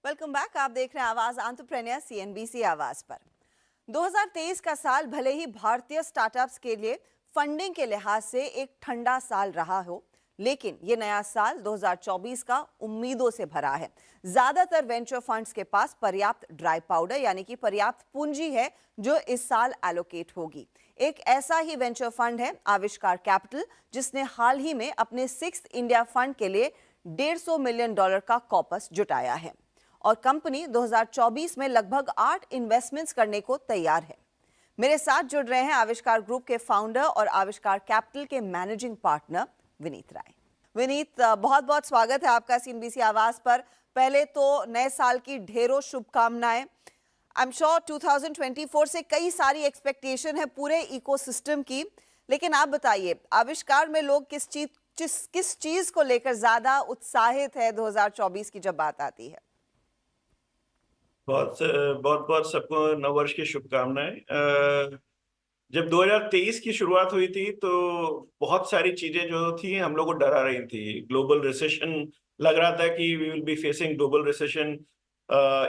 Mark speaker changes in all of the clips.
Speaker 1: Welcome back. आप देख रहे हैं आवाज एंटरप्रेन्योर सीएनबीसी आवाज पर। 2023 का साल भले ही भारतीय स्टार्टअप्स के लिए फंडिंग के लिहाज से एक ठंडा साल रहा हो, लेकिन ये नया साल 2024 का उम्मीदों से भरा है। ज्यादातर वेंचर फंड्स के पास पर्याप्त ड्राई पाउडर यानी कि पर्याप्त पूंजी है जो इस साल एलोकेट होगी। एक ऐसा ही वेंचर फंड है आविष्कार कैपिटल, जिसने हाल ही में अपने 6th इंडिया फंड के लिए $150 मिलियन का कॉपस जुटाया है और कंपनी 2024 में लगभग 8 इन्वेस्टमेंट्स करने को तैयार है। मेरे साथ जुड़ रहे हैं आविष्कार ग्रुप के फाउंडर और आविष्कार कैपिटल के मैनेजिंग पार्टनर विनीत राय। विनीत, बहुत बहुत स्वागत है आपका सीएनबीसी आवाज पर। पहले तो नए साल की ढेरों शुभकामनाएं। आई एम श्योर 2024 से कई सारी एक्सपेक्टेशन है पूरे इकोसिस्टम की, लेकिन आप बताइए आविष्कार में लोग किस चीज को लेकर ज्यादा उत्साहित है 2024 की जब बात आती है?
Speaker 2: बहुत बहुत बहुत सबको नववर्ष की शुभकामनाएं। जब 2023 की शुरुआत हुई थी तो बहुत सारी चीजें जो थी हम लोग को डरा रही थी। ग्लोबल रिसेशन लग रहा था कि we will be facing global recession.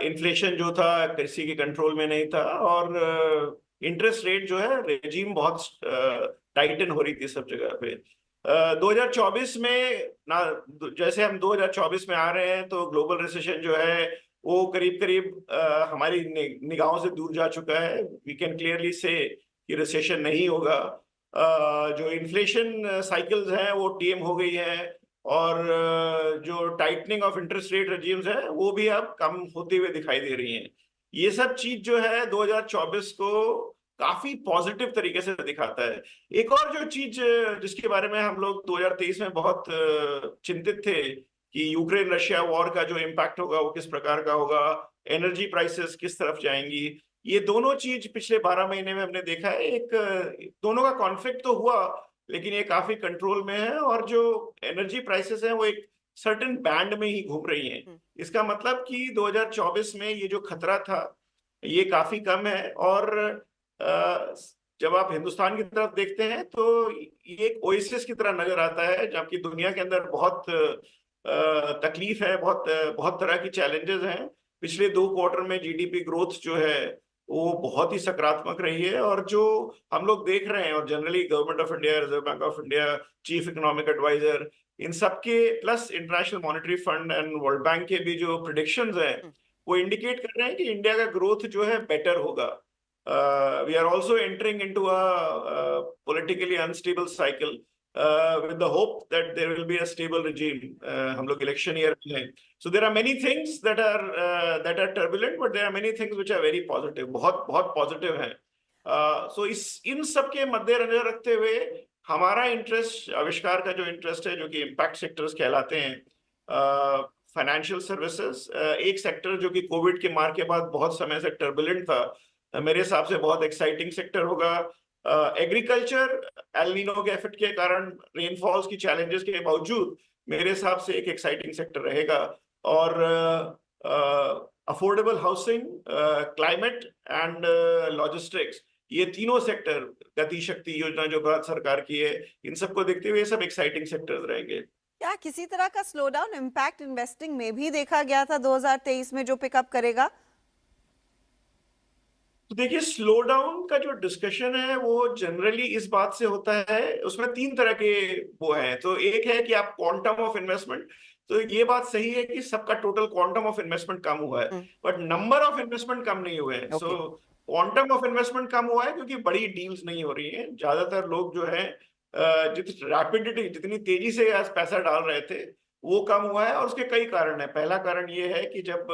Speaker 2: Inflation जो था किसी के कंट्रोल में नहीं था और इंटरेस्ट रेट जो है रेजिम बहुत टाइटन हो रही थी सब जगह पे। 2024 में ना, जैसे हम 2024 में आ रहे हैं तो ग्लोबल रिसेशन जो है वो करीब करीब हमारी निगाहों से दूर जा चुका है। वी कैन क्लियरली से कि रिसेशन नहीं होगा। जो इन्फ्लेशन साइकिल्स हैं वो टेम हो गई है और जो tightening of interest rate regimes है वो भी अब कम होते हुए दिखाई दे रही हैं। ये सब चीज जो है 2024 को काफी पॉजिटिव तरीके से दिखाता है। एक और जो चीज जिसके बारे में हम लोग 2023 में बहुत चिंतित थे कि यूक्रेन रशिया वॉर का जो इम्पैक्ट होगा वो किस प्रकार का होगा, एनर्जी प्राइसेस किस तरफ जाएंगी, ये दोनों चीज पिछले 12 महीने में हमने देखा है। एक दोनों का कॉन्फ्लिक्ट तो हुआ लेकिन ये काफी कंट्रोल में है और जो एनर्जी प्राइसेस है वो एक सर्टेन बैंड में ही घूम रही हैं। इसका मतलब कि 2024 में ये जो खतरा था ये काफी कम है। और जब आप हिंदुस्तान की तरफ देखते हैं तो ये एक ओएसिस की तरह नजर आता है, जबकि दुनिया के अंदर बहुत तकलीफ है, बहुत बहुत तरह की चैलेंजेस हैं। पिछले 2 क्वार्टर में जीडीपी ग्रोथ जो है वो बहुत ही सकारात्मक रही है और जो हम लोग देख रहे हैं और generally government of India, reserve bank of India, chief economic adviser, इन सबके plus international monetary fund and world bank के भी जो प्रेडिक्शंस हैं वो इंडिकेट कर रहे हैं कि इंडिया का ग्रोथ जो है बेटर होगा। We are also entering into a politically unstable cycle with the hope that there will be a stable regime. हम लोग इलेक्शन ईयर में हैं, so there are many things that are turbulent, but there are many things which are very positive. बहुत बहुत positive हैं। so इन सब के मद्देनजर रखते हुए हमारा इंटरेस्ट, आविष्कार का जो इंटरेस्ट है जो कि इम्पैक्ट सेक्टर्स कहलाते हैं, फाइनेंशियल सर्विसेज एक सेक्टर जो कि कोविड के मार के बाद बहुत समय से टर्बुलेंट था, मेरे हिसाब से बहुत एक्साइटिंग सेक्टर होगा। एग्रीकल्चर एल नीनो के इफेक्ट के कारण रेनफॉल्स की चैलेंजेस के बावजूद मेरे हिसाब से एक एक्साइटिंग सेक्टर रहेगा। और affordable housing, climate and logistics, ये तीनों सेक्टर, गति शक्ति योजना जो भारत सरकार की है, इन सबको देखते हुए ये सब एक्साइटिंग सेक्टर्स रहेंगे।
Speaker 1: क्या किसी तरह का स्लो डाउन इम्पैक्ट इन्वेस्टिंग में भी देखा गया था 2023 में जो पिकअप करेगा?
Speaker 2: तो देखिए, स्लो डाउन का जो डिस्कशन है वो जनरली इस बात से होता है, उसमें 3 तरह के वो हैं। तो एक है कि आप क्वांटम ऑफ इन्वेस्टमेंट, तो ये बात सही है कि सबका टोटल क्वांटम ऑफ इन्वेस्टमेंट कम हुआ है, बट नंबर ऑफ इन्वेस्टमेंट कम नहीं हुए हैं। सो क्वांटम ऑफ इन्वेस्टमेंट कम हुआ है क्योंकि बड़ी डील्स नहीं हो रही हैं। ज्यादातर लोग जो है रैपिडिटी, जितनी तेजी से पैसा डाल रहे थे वो कम हुआ है और उसके कई कारण है। पहला कारण ये है कि जब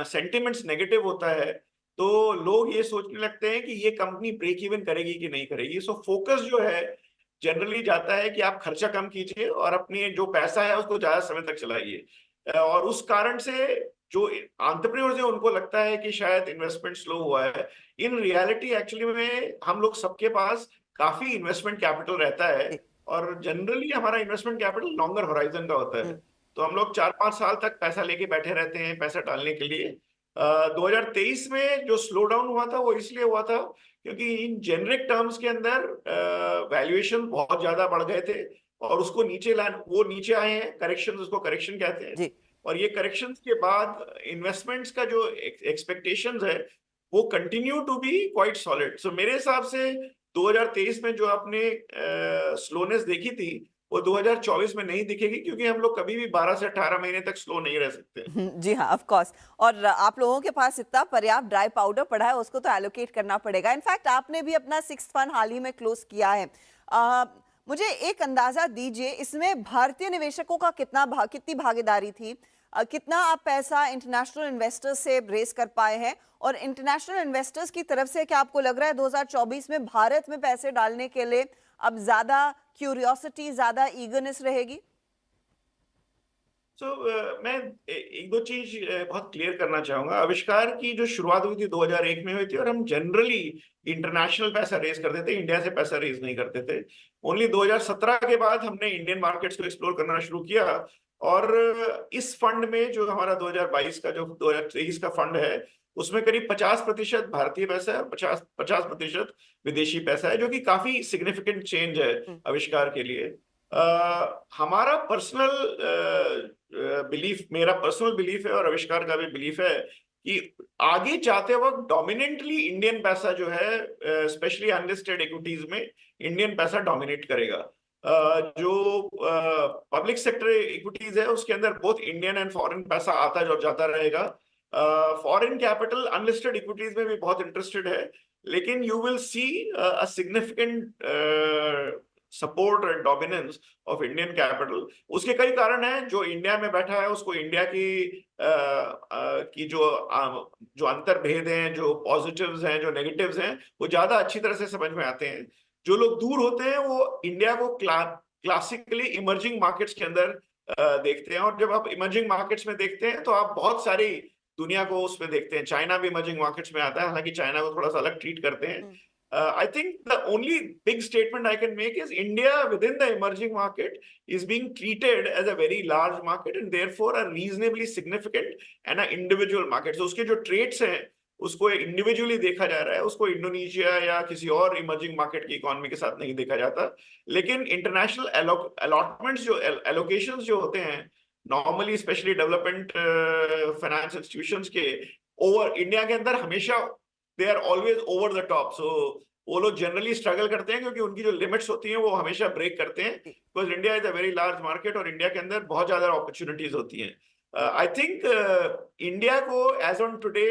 Speaker 2: सेंटिमेंट्स नेगेटिव होता है तो लोग ये सोचने लगते हैं कि ये कंपनी ब्रेक इवन करेगी कि नहीं करेगी। सो फोकस जो है जनरली जाता है कि आप खर्चा कम कीजिए और अपने जो पैसा है उसको ज्यादा समय तक चलाइए। और उस कारण से जो एंटरप्रेन्योर्स है उनको लगता है कि शायद इन्वेस्टमेंट स्लो हुआ है। इन रियलिटी एक्चुअली में हम लोग सबके पास काफी इन्वेस्टमेंट कैपिटल रहता है और जनरली हमारा इन्वेस्टमेंट कैपिटल लॉन्गर होराइजन का होता है। तो हम लोग 4-5 साल तक पैसा लेके बैठे रहते हैं पैसा डालने के लिए। 2023 में जो स्लो डाउन हुआ था वो इसलिए हुआ था क्योंकि इन जेनरिक टर्म्स के अंदर वैल्यूएशन बहुत ज्यादा बढ़ गए थे और उसको नीचे वो नीचे आए हैं, करेक्शन, उसको करेक्शन कहते हैं। और ये करेक्शंस के बाद इन्वेस्टमेंट्स का जो एक्सपेक्टेशंस है वो continue to be quite solid. So मेरे हिसाब से 2023 में जो आपने स्लोनेस देखी थी वो 2024 में नहीं दिखेगी, क्योंकि हम लोग कभी भी 12 से 18 महीने तक स्लो नहीं रह सकते।
Speaker 1: जी हाँ, ऑफ कोर्स। और आप लोगों के पास इतना पर्याप्त ड्राई पाउडर पड़ा है, उसको तो एलोकेट करना पड़ेगा। इनफैक्ट आपने भी अपना 6th फंड हाल ही में क्लोज किया है। अ, मुझे एक अंदाजा दीजिए, इसमें भारतीय निवेशकों का कितनी भागीदारी थी? कितना आप पैसा इंटरनेशनल इन्वेस्टर्स से रेज कर पाए हैं? और इंटरनेशनल इन्वेस्टर्स की तरफ से क्या आपको लग रहा है 2024 में भारत में पैसे डालने के लिए अब ज्यादा क्यूरियोसिटी, ज्यादा ईगरनेस रहेगी?
Speaker 2: मैं एक दो चीज बहुत क्लियर करना चाहूंगा। आविष्कार की जो शुरुआत हुई थी 2001 में हुई थी, और हम जनरली इंटरनेशनल पैसा रेज करते थे, इंडिया से पैसा रेज नहीं करते थे। ओनली 2017 के बाद हमने इंडियन मार्केट्स को एक्सप्लोर करना शुरू किया, और इस फंड में जो हमारा 2022 का जो 2023 का फंड है उसमें करीब 50% भारतीय पैसा है, 50% विदेशी पैसा है, जो कि काफी सिग्निफिकेंट चेंज है आविष्कार के लिए। हमारा पर्सनल बिलीफ, मेरा पर्सनल बिलीफ है और आविष्कार का भी बिलीफ है कि आगे जाते वक्त डोमिनेंटली इंडियन पैसा जो है, स्पेशली अनलिस्टेड इक्विटीज में इंडियन पैसा डोमिनेट करेगा। जो पब्लिक सेक्टर इक्विटीज है उसके अंदर बोथ इंडियन एंड फॉरेन पैसा आता और जाता रहेगा। फॉरेन कैपिटल अनलिस्टेड इक्विटीज में भी बहुत इंटरेस्टेड है, लेकिन you will see a significant support and dominance of Indian capital. उसके कई कारण हैं। जो इंडिया में बैठा है उसको इंडिया की जो अंतर्भेद हैं, जो पॉजिटिव्स हैं, जो नेगेटिव्स हैं, वो ज्यादा अच्छी तरह से समझ में आते हैं। जो लोग दूर होते हैं वो इंडिया को क्लासिकली इमर्जिंग मार्केट्स के अंदर देखते हैं, और जब आप इमर्जिंग मार्केट्स में देखते हैं तो आप बहुत सारी दुनिया को उसमें देखते हैं। चाइना भी इमर्जिंग मार्केट्स में आता है, हालांकि चाइना को थोड़ा सा अलग ट्रीट करते हैं। I think the only big statement I can make is India within the emerging market is being treated as a very large market and therefore a reasonably significant and an individual market. So उसके जो traits हैं उसको individually देखा जा रहा है, उसको Indonesia या किसी और इमर्जिंग मार्केट की इकोनॉमी के साथ नहीं देखा जाता। लेकिन इंटरनेशनल अलॉटमेंट्स जो एलोकेशंस जो होते हैं normally, specially development finance institutions के ओवर इंडिया के अंदर हमेशा they are always over the top. So वो लोग जनरली स्ट्रगल करते हैं क्योंकि उनकी जो लिमिट्स होती हैं वो हमेशा ब्रेक करते हैं, because India is a very large market और इंडिया के अंदर बहुत ज्यादा अपॉर्चुनिटीज होती हैं। आई थिंक इंडिया को एज ऑन टुडे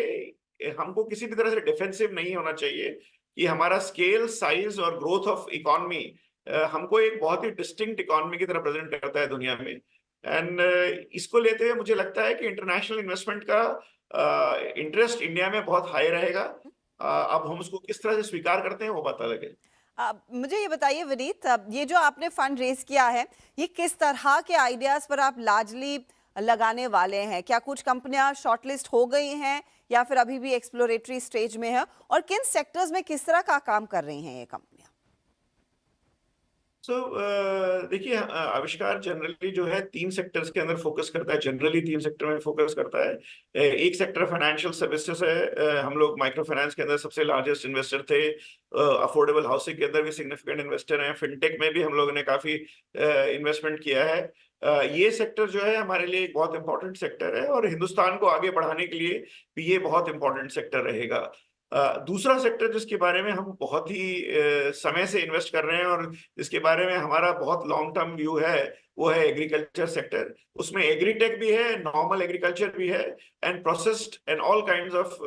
Speaker 2: हमको किसी भी तरह से डिफेंसिव नहीं होना चाहिए कि हमारा स्केल, साइज और ग्रोथ ऑफ इकोनॉमी हमको एक बहुत ही डिस्टिंक्ट इकोनॉमी की तरह प्रेजेंट करता है दुनिया में। एंड इसको लेते हुए मुझे लगता है कि इंटरनेशनल इन्वेस्टमेंट का इंटरेस्ट इंडिया में बहुत हाई रहेगा। अब हम उसको किस तरह से स्वीकार करते हैं वो बात अलग है।
Speaker 1: मुझे ये बताइए विनीत, ये जो आपने फंड रेज किया है, ये किस तरह के आइडियाज पर आप लार्जली लगाने वाले हैं? क्या कुछ कंपनियां शॉर्टलिस्ट हो गई हैं या फिर अभी भी एक्सप्लोरेटरी स्टेज में है? और किन सेक्टर्स में किस तरह का काम कर रही हैं ये कंपनियां?
Speaker 2: देखिए, आविष्कार जनरली जो है 3 सेक्टर्स के अंदर फोकस करता है, जनरली 3 सेक्टर में फोकस करता है। एक सेक्टर फाइनेंशियल सर्विसेज है। हम लोग माइक्रो फाइनेंस के अंदर सबसे लार्जेस्ट इन्वेस्टर थे, अफोर्डेबल हाउसिंग के अंदर भी सिग्निफिकेंट इन्वेस्टर हैं, फिनटेक में भी हम लोगों ने काफी इन्वेस्टमेंट किया है। ये सेक्टर जो है हमारे लिए एक बहुत इंपॉर्टेंट सेक्टर है और हिंदुस्तान को आगे बढ़ाने के लिए भी ये बहुत इंपॉर्टेंट सेक्टर रहेगा। दूसरा सेक्टर जिसके बारे में हम बहुत ही समय से इन्वेस्ट कर रहे हैं और जिसके बारे में हमारा बहुत लॉन्ग टर्म व्यू है, वो है एग्रीकल्चर सेक्टर। उसमें एग्रीटेक भी है, नॉर्मल एग्रीकल्चर भी है, and processed and all kinds of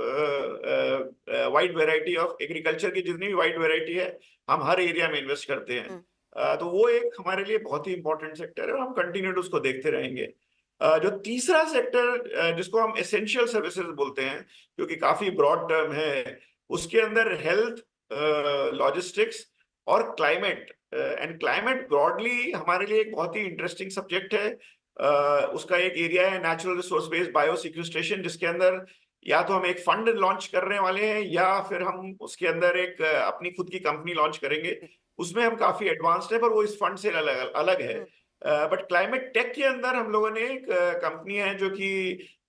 Speaker 2: wide variety of agriculture की जितनी भी वाइड वेराइटी है हम हर एरिया में इन्वेस्ट करते हैं। तो वो एक हमारे लिए बहुत ही इंपॉर्टेंट सेक्टर है और हम कंटिन्यूड उसको देखते रहेंगे। जो तीसरा सेक्टर जिसको हम एसेंशियल सर्विसेज बोलते हैं, क्योंकि काफी ब्रॉड टर्म है, उसके अंदर हेल्थ, लॉजिस्टिक्स और क्लाइमेट, एंड क्लाइमेट ब्रॉडली हमारे लिए एक बहुत ही इंटरेस्टिंग सब्जेक्ट है। उसका एक एरिया है natural resource based bio sequestration, जिसके अंदर या तो हम एक फंड लॉन्च करने वाले हैं या फिर हम उसके अंदर एक अपनी खुद की कंपनी लॉन्च करेंगे। उसमें हम काफी एडवांस्ड है, पर वो इस फंड से अलग है। बट क्लाइमेट टेक के अंदर हम लोगों ने एक कंपनी है जो कि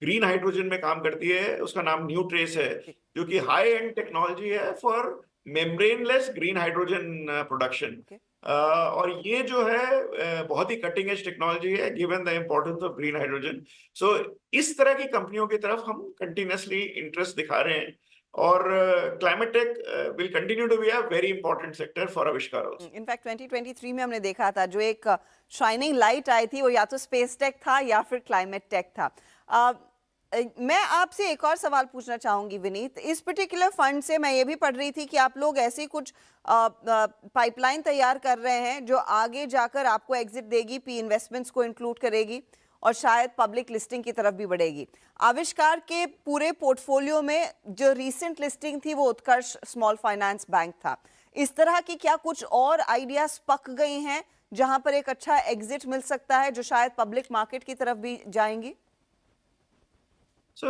Speaker 2: ग्रीन हाइड्रोजन में काम करती है, उसका नाम न्यू ट्रेस है, जो कि हाई एंड टेक्नोलॉजी है for membraneless green hydrogen production. और ये जो है बहुत ही कटिंग एज टेक्नोलॉजी है given the importance of green hydrogen. So इस तरह की कंपनियों की तरफ हम कंटिन्यूअसली इंटरेस्ट दिखा रहे हैं और climate tech will continue to be a very important sector for Aavishkaar also.
Speaker 1: In fact 2023 में हमने देखा था जो एक शाइनिंग लाइट आई थी वो या तो स्पेस टेक था या फिर क्लाइमेट टेक था। मैं आपसे एक और सवाल पूछना चाहूंगी विनीत, इस पर्टिकुलर फंड से मैं ये भी पढ़ रही थी कि आप लोग ऐसी कुछ पाइपलाइन तैयार कर रहे हैं जो आगे जाकर आपको एग्जिट देगी, पी इन्वेस्टमेंट्स को इंक्लूड करेगी और शायद पब्लिक लिस्टिंग की तरफ भी बढ़ेगी। आविष्कार के पूरे पोर्टफोलियो में जो रीसेंट लिस्टिंग थी वो उत्कर्ष स्मॉल फाइनेंस बैंक था। इस तरह की क्या कुछ और आइडियाज पक गई हैं जहां पर एक अच्छा एग्जिट मिल सकता है जो शायद पब्लिक मार्केट की तरफ भी जाएंगी?
Speaker 2: सो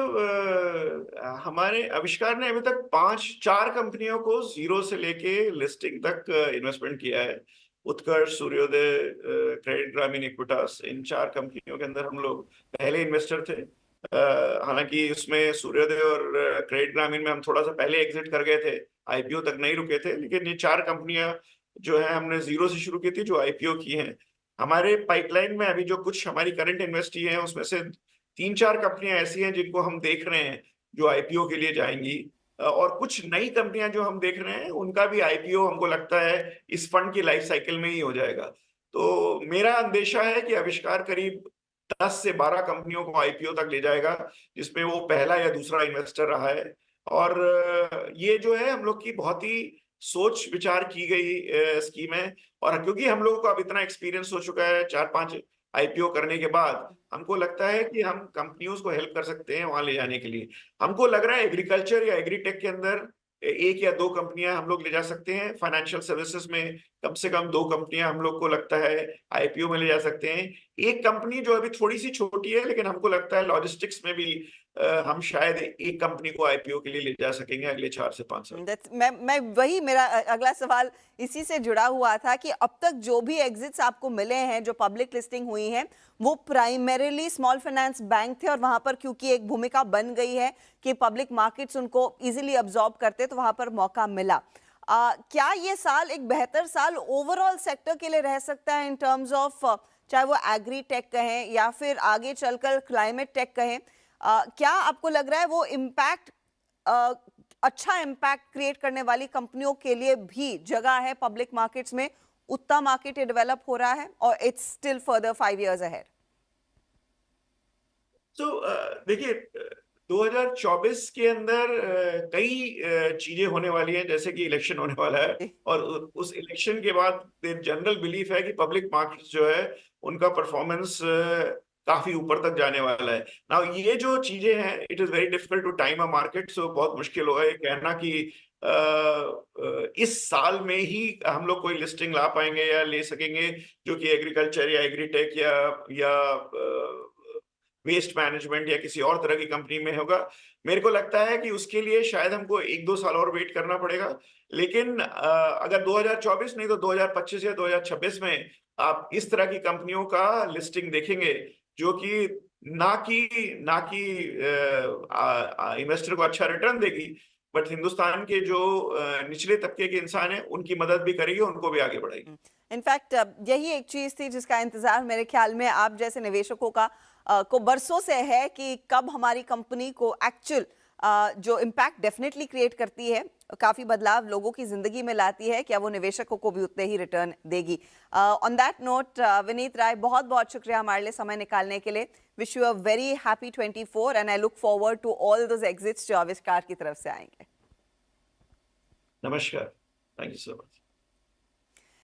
Speaker 2: हमारे आविष्कार ने अभी तक 4 कंपनियों को जीरो से लेके लिस्टिंग तक इन्वेस्टमेंट किया है। उत्कर्ष, सूर्योदय, क्रेडिट ग्रामीण, इक्विटास, इन 4 कंपनियों के अंदर हम लोग पहले इन्वेस्टर थे। हालांकि उसमें सूर्योदय और क्रेडिट ग्रामीण में हम थोड़ा सा पहले एग्जिट कर गए थे, आईपीओ तक नहीं रुके थे, लेकिन ये 4 कंपनियां जो है हमने जीरो से शुरू की थी, जो आईपीओ की हैं। हमारे पाइपलाइन में अभी जो कुछ हमारी करंट इन्वेस्टी हैं उसमें से 3-4 कंपनियां ऐसी हैं जिनको हम देख रहे हैं जो आईपीओ के लिए जाएंगी, और कुछ नई कंपनियां जो हम देख रहे हैं उनका भी आईपीओ हमको लगता है इस फंड की लाइफ साइकिल में ही हो जाएगा। तो मेरा अंदेशा है कि आविष्कार करीब 10 से 12 कंपनियों को आईपीओ तक ले जाएगा, जिसमें वो पहला या दूसरा इन्वेस्टर रहा है। और ये जो है हम लोग की बहुत ही सोच विचार की गई स्कीम है। और क्योंकि हम लोगों को अब इतना एक्सपीरियंस हो चुका है 4-5 आईपीओ करने के बाद, हमको लगता है कि हम कंपनियों को हेल्प कर सकते हैं वहां ले जाने के लिए। हमको लग रहा है एग्रीकल्चर या एग्रीटेक के अंदर 1 या 2 कंपनियां हम लोग ले जा सकते हैं। फाइनेंशियल सर्विसेज में कम से कम 2 कंपनियां हम लोग को लगता है आईपीओ में ले जा सकते हैं। एक कंपनी जो अभी थोड़ी सी छोटी है, लेकिन हमको लगता है लॉजिस्टिक्स में भी हम शायद एक कंपनी को आईपीओ के लिए ले जा सकेंगे अगले 4 से 5 साल।
Speaker 1: मैं वही मेरा अगला सवाल इसी से जुड़ा हुआ था कि अब तक जो भी एग्जिट्स आपको मिले हैं, जो पब्लिक लिस्टिंग हुई हैं, वो प्राइमरीली स्मॉल फाइनेंस बैंक थे और वहां पर क्योंकि एक भूमिका बन गई है कि पब्लिक मार्केट्स उनको इजीली अब्सॉर्ब करते, तो वहां पर मौका मिला। क्या ये साल एक बेहतर साल ओवरऑल सेक्टर के लिए रह सकता है इन टर्म्स ऑफ, चाहे वो एग्री टेक कहें या फिर आगे चलकर क्लाइमेट टेक कहें? क्या आपको लग रहा है वो इम्पैक्ट, अच्छा इम्पैक्ट क्रिएट करने वाली कंपनियों के लिए भी जगह है पब्लिक मार्केट्स में? उतना मार्केट डेवलप हो रहा है और it's still further 5 years ahead?
Speaker 2: तो देखिए 2024 के अंदर कई चीजें होने वाली हैं, जैसे कि इलेक्शन होने वाला है और उस इलेक्शन के बाद जनरल बिलीफ है कि पब्लिक मार्केट्स जो है उनका परफॉर्मेंस काफी ऊपर तक जाने वाला है। नाउ ये जो चीजें हैं, it is very difficult to time a market, so बहुत मुश्किल होगा ये कहना कि इस साल में ही हम लोग कोई लिस्टिंग ला पाएंगे या ले सकेंगे जो कि एग्रीकल्चर या एग्रीटेक या वेस्ट मैनेजमेंट या किसी और तरह की कंपनी में होगा। मेरे को लगता है कि उसके लिए शायद हमको 1-2 साल और वेट करना पड़ेगा। लेकिन अगर 2024 नहीं तो 2025 या 2026 में आप इस तरह की कंपनियों का लिस्टिंग देखेंगे जो कि ना कि इन्वेस्टर को अच्छा रिटर्न देगी, बट हिंदुस्तान के जो निचले तबके के इंसान हैं उनकी मदद भी करेगी, उनको भी आगे बढ़ाएगी।
Speaker 1: इनफैक्ट यही एक चीज थी जिसका इंतजार मेरे ख्याल में आप जैसे निवेशकों का को बरसों से है कि कब हमारी कंपनी को एक्चुअल जो इम्पैक्ट डेफिनेटली क्रिएट करती है, काफी बदलाव लोगों की जिंदगी में लाती है, क्या वो निवेशकों को भी उतने ही रिटर्न देगी? On that note Vineet Rai, बहुत बहुत शुक्रिया हमारे लिए समय निकालने के लिए। Wish you a very happy 24 and I look forward to all those exits जो आविष्कार की तरफ से आएंगे।
Speaker 2: नमस्कार, थैंक यू सो मच।